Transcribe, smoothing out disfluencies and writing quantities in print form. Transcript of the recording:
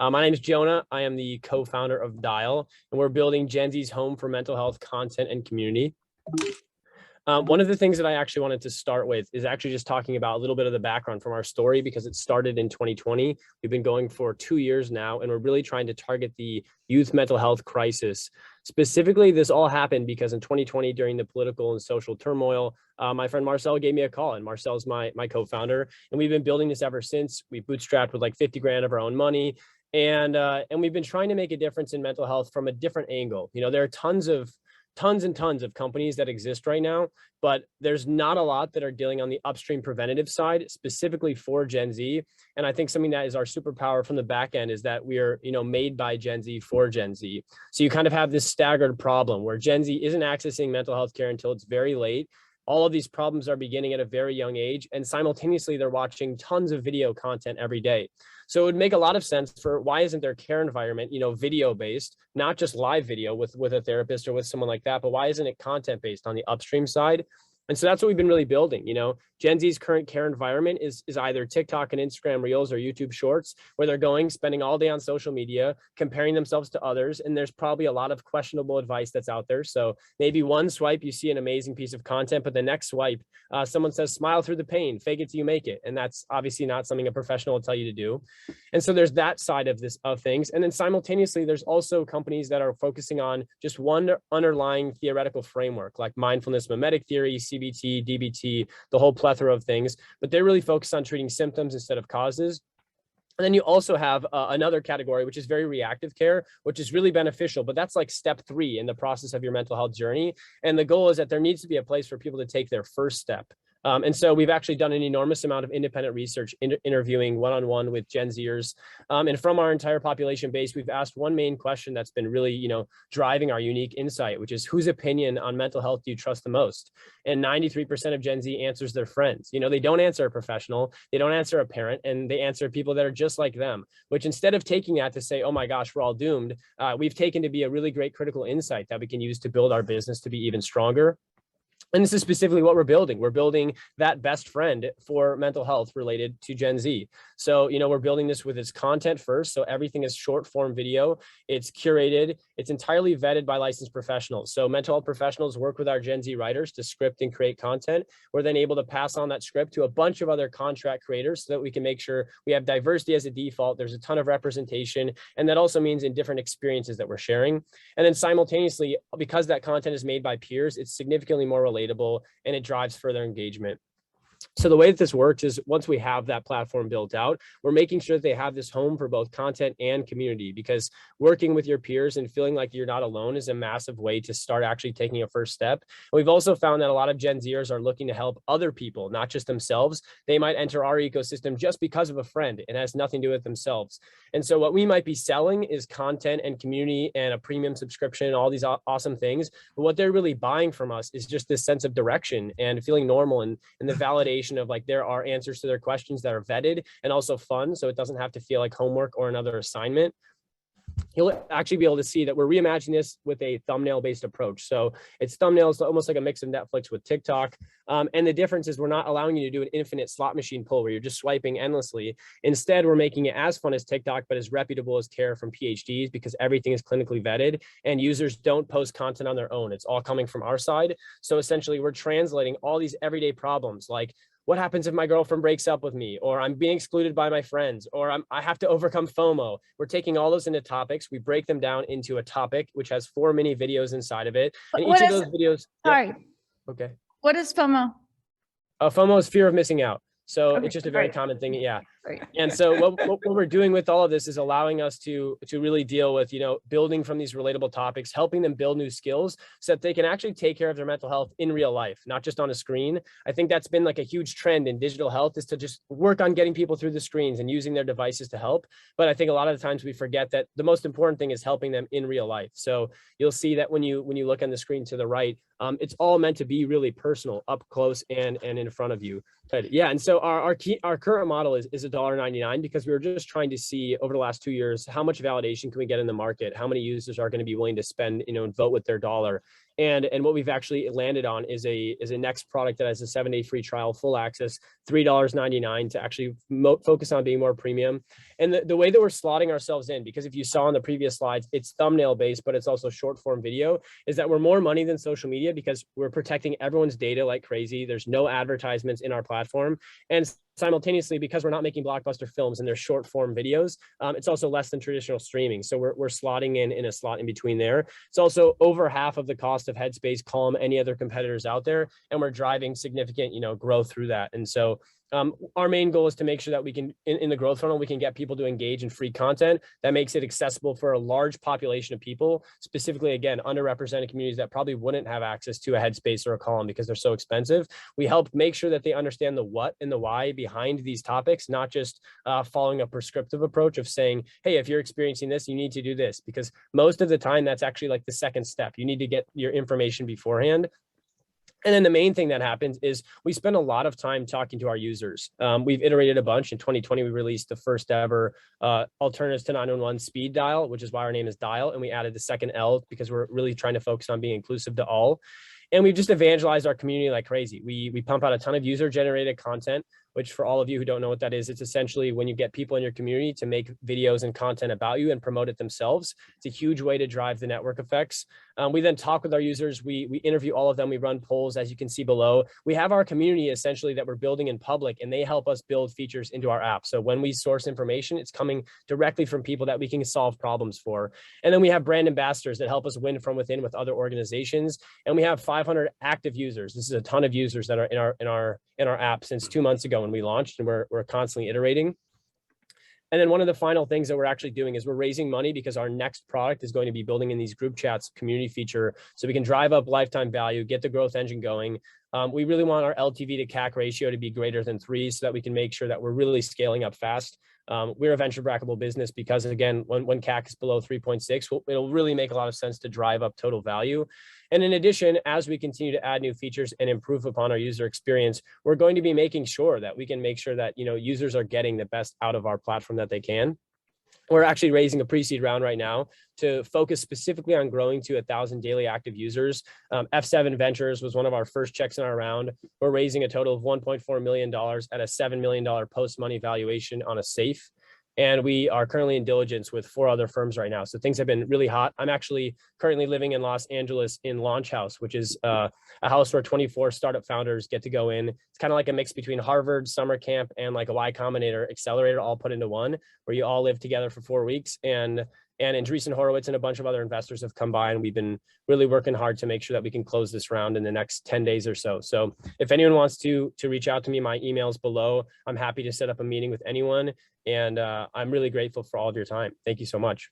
My name is Jonah. I am the co-founder of Diall, and we're building Gen Z's home for mental health content and community. One of the things that I actually wanted to start with is actually just talking about a little bit of the background from our story, because it started in 2020. We've been going for 2 years now, and we're really trying to target the youth mental health crisis. Specifically, this all happened because in 2020, during the political and social turmoil, my friend Marcel gave me a call, and Marcel's my co-founder, and we've been building this ever since. We bootstrapped with like 50 grand of our own money. And we've been trying to make a difference in mental health from a different angle. You know, there are tons and tons of companies that exist right now, but there's not a lot that are dealing on the upstream preventative side, specifically for Gen Z. And I think something that is our superpower from the back end is that we are, made by Gen Z for Gen Z. So you kind of have this staggered problem where Gen Z isn't accessing mental health care until it's very late. All of these problems are beginning at a very young age, and simultaneously they're watching tons of video content every day. So it would make a lot of sense for why isn't their care environment, video based, not just live video with a therapist or with someone like that, but why isn't it content based on the upstream side? And so that's what we've been really building. Gen Z's current care environment is either TikTok and Instagram Reels or YouTube Shorts, where they're spending all day on social media, comparing themselves to others. And there's probably a lot of questionable advice that's out there. So maybe one swipe, you see an amazing piece of content, but the next swipe, someone says, smile through the pain, fake it till you make it. And that's obviously not something a professional will tell you to do. And so there's that side of things. And then simultaneously, there's also companies that are focusing on just one underlying theoretical framework, like mindfulness, mimetic theory, CBT, DBT, the whole plethora of things, but they're really focused on treating symptoms instead of causes. And then you also have another category, which is very reactive care, which is really beneficial, but that's like step 3 in the process of your mental health journey. And the goal is that there needs to be a place for people to take their first step. And so we've actually done an enormous amount of independent research, interviewing one-on-one with Gen Zers. And from our entire population base, we've asked one main question that's been really, driving our unique insight, which is whose opinion on mental health do you trust the most? And 93% of Gen Z answers their friends. They don't answer a professional, they don't answer a parent, and they answer people that are just like them, which instead of taking that to say, oh my gosh, we're all doomed, we've taken to be a really great critical insight that we can use to build our business to be even stronger. And this is specifically what we're building. We're building that best friend for mental health related to Gen Z. So, we're building this with its content first. So everything is short form video. It's curated. It's entirely vetted by licensed professionals. So mental health professionals work with our Gen Z writers to script and create content. We're then able to pass on that script to a bunch of other contract creators so that we can make sure we have diversity as a default. There's a ton of representation. And that also means in different experiences that we're sharing. And then simultaneously, because that content is made by peers, it's significantly more relatable, and it drives further engagement. So the way that this works is once we have that platform built out, we're making sure that they have this home for both content and community, because working with your peers and feeling like you're not alone is a massive way to start actually taking a first step. And we've also found that a lot of Gen Zers are looking to help other people, not just themselves. They might enter our ecosystem just because of a friend. It has nothing to do with themselves. And so what we might be selling is content and community and a premium subscription and all these awesome things. But what they're really buying from us is just this sense of direction and feeling normal, and the validation of like there are answers to their questions that are vetted and also fun, so it doesn't have to feel like homework or another assignment. You'll actually be able to see that we're reimagining this with a thumbnail-based approach. So it's thumbnails, almost like a mix of Netflix with TikTok. And the difference is we're not allowing you to do an infinite slot machine pull where you're just swiping endlessly. Instead, we're making it as fun as TikTok, but as reputable as care from PhDs, because everything is clinically vetted and users don't post content on their own. It's all coming from our side. So essentially, we're translating all these everyday problems like, what happens if my girlfriend breaks up with me, or I'm being excluded by my friends, or I have to overcome FOMO? We're taking all those into topics. We break them down into a topic, which has 4 mini videos inside of it. And each of those videos. Sorry. Yep. Okay. What is FOMO? FOMO is fear of missing out. So Okay, it's just a very great. common thing. Yeah. Great. And so what we're doing with all of this is allowing us to really deal with, building from these relatable topics, helping them build new skills so that they can actually take care of their mental health in real life, not just on a screen. I think that's been like a huge trend in digital health, is to just work on getting people through the screens and using their devices to help. But I think a lot of the times we forget that the most important thing is helping them in real life. So you'll see that when you look on the screen to the right, it's all meant to be really personal, up close and in front of you. But yeah, and so our current model is $1.99, because we were just trying to see over the last 2 years how much validation can we get in the market, how many users are going to be willing to spend, and vote with their dollar. And what we've actually landed on is a next product that has a 7-day free trial, full access, $3.99 to actually focus on being more premium. And the way that we're slotting ourselves in, because if you saw on the previous slides, it's thumbnail based, but it's also short form video, is that we're more money than social media because we're protecting everyone's data like crazy. There's no advertisements in our platform. And simultaneously, because we're not making blockbuster films and they're short form videos, it's also less than traditional streaming. So we're slotting in a slot in between there. It's also over half of the cost of Headspace, Calm, any other competitors out there, and we're driving significant, growth through that. And so our main goal is to make sure that we can, in the growth funnel, we can get people to engage in free content that makes it accessible for a large population of people, specifically, again, underrepresented communities that probably wouldn't have access to a Headspace or a Calm because they're so expensive. We help make sure that they understand the what and the why behind these topics, not just following a prescriptive approach of saying, hey, if you're experiencing this, you need to do this, because most of the time that's actually like the second step. You need to get your information beforehand. And then the main thing that happens is we spend a lot of time talking to our users. We've iterated a bunch. In 2020, we released the first ever alternatives to 911 speed dial, which is why our name is Diall. And we added the second L because we're really trying to focus on being inclusive to all. And we've just evangelized our community like crazy. We pump out a ton of user generated content, which for all of you who don't know what that is, it's essentially when you get people in your community to make videos and content about you and promote it themselves. It's a huge way to drive the network effects. We then talk with our users. We interview all of them. We run polls, as you can see below. We have our community essentially that we're building in public, and they help us build features into our app. So when we source information, it's coming directly from people that we can solve problems for. And then we have brand ambassadors that help us win from within with other organizations. And we have 500 active users. This is a ton of users that are in our app since 2 months ago when we launched, and we're constantly iterating. And then one of the final things that we're actually doing is we're raising money because our next product is going to be building in these group chats community feature so we can drive up lifetime value, get the growth engine going. We really want our LTV to CAC ratio to be greater than 3 so that we can make sure that we're really scaling up fast. We're a venture backable business because, again, when CAC is below 3.6, it'll really make a lot of sense to drive up total value. And in addition, as we continue to add new features and improve upon our user experience, we're going to be making sure that we can make sure that users are getting the best out of our platform that they can. We're actually raising a pre-seed round right now to focus specifically on growing to 1,000 daily active users. F7 Ventures was one of our first checks in our round. We're raising a total of $1.4 million at a $7 million post-money valuation on a safe. And we are currently in diligence with 4 other firms right now. So things have been really hot. I'm actually currently living in Los Angeles in Launch House, which is a house where 24 startup founders get to go in. It's kind of like a mix between Harvard summer camp and like a Y Combinator accelerator all put into one, where you all live together for 4 weeks. And Andreessen Horowitz and a bunch of other investors have come by, and we've been really working hard to make sure that we can close this round in the next 10 days or so. So if anyone wants to reach out to me, my email's below. I'm happy to set up a meeting with anyone. And I'm really grateful for all of your time. Thank you so much.